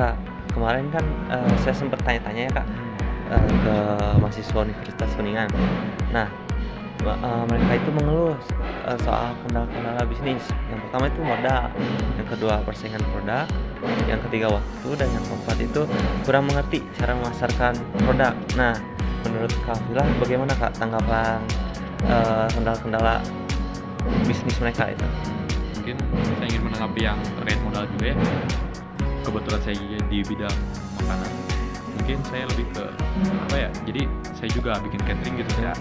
Kak, kemarin kan, saya sempat tanya-tanya ya Kak, ke mahasiswa Universitas Kuningan. Nah, mereka itu mengeluh, soal kendala-kendala bisnis. Yang pertama itu modal, yang kedua persaingan produk, yang ketiga waktu, dan yang keempat itu kurang mengerti cara memasarkan produk. Nah, menurut Kak Vila bagaimana Kak tanggapan, kendala-kendala bisnis mereka itu? Mungkin saya ingin menanggapi yang terkait modal juga ya. Kebetulan saya di bidang makanan, mungkin saya lebih ke apa ya, jadi saya juga bikin catering gitu ya.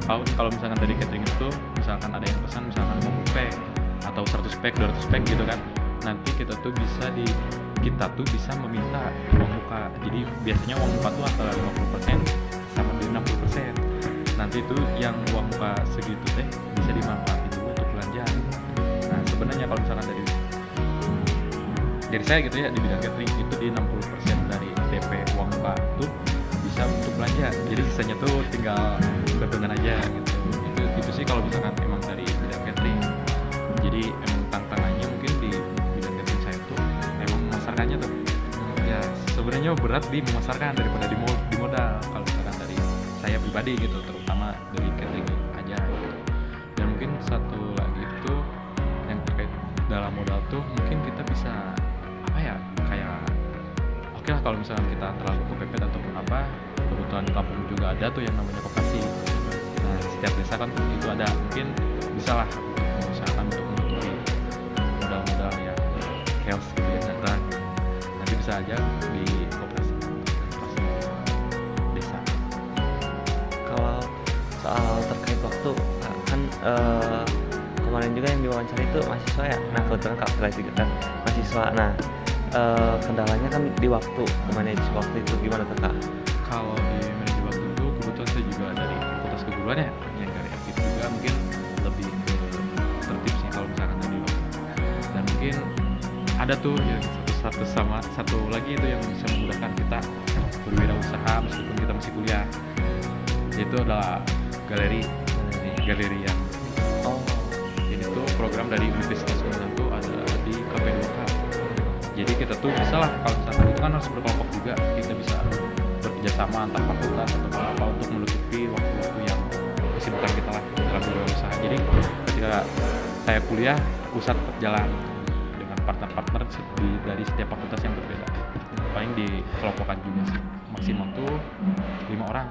Kalau misalkan dari catering itu, misalkan ada yang pesan misalkan 50 pack atau 100 pack, 200 pack gitu kan. Nanti kita tuh bisa meminta uang muka. Jadi biasanya uang muka tuh antara 50% sama di 60%. Nanti tuh yang uang muka segitu teh bisa dimanfaatin dulu untuk belanja. Nah, sebenarnya kalau misalkan dari saya gitu ya, di bidang catering itu di 60% dari DP uang muka itu bisa untuk belanja. Jadi sisanya tuh tinggal hitungan aja gitu. Itu sih kalau misalkan emang dari bidang catering. Jadi emang tantangannya mungkin di bidang catering saya tuh emang memasarkannya tuh. Ya sebenarnya berat di memasarkan daripada di modal kalau misalkan dari saya pribadi gitu, terutama dari catering aja gitu. Dan mungkin satu lagi itu yang terkait dalam modal tuh mungkin kita bisa apa ya, kayak oke lah kalau misalkan kita terlalu kepepet ataupun apa, kebetulan di kampung juga ada tuh yang namanya koperasi. Nah, setiap desa kan itu ada, mungkin bisa lah misalkan untuk menutupi modal-modal yang chaos gitu ya. Nah, nanti bisa aja di koperasi desa. Kalau soal terkait waktu, Kak, kan, kemarin juga yang diwawancara itu mahasiswa ya. Nah, kebetulan Kak Vila juga kan mahasiswa. Nah, kendalanya kan di waktu, manage waktu itu gimana tuh, Kak? Kalau di manajemen waktu itu kebetulan saya juga dari fakultas keguruan ya, yang dari aktif juga mungkin lebih ke tertib sih kalau misalkan tadi waktu. Dan mungkin ada tuh yang satu lagi itu yang bisa memudahkan kita berwirausaha meskipun kita masih kuliah, yaitu adalah galeri yang Oh, ini tuh program dari Universitas Kuningan tuh ada di KP2K. Jadi kita tuh bisa lah kalau misalkan itu kan harus berkelompok juga, kita bisa bekerja sama antar fakultas atau apa untuk menutupi waktu-waktu yang kesibukan kita lah dalam berusaha. Jadi ketika saya kuliah, pusat jalan dengan partner-partner dari setiap fakultas yang berbeda. Paling dikelompokkan juga sih, maksimal tuh 5 orang.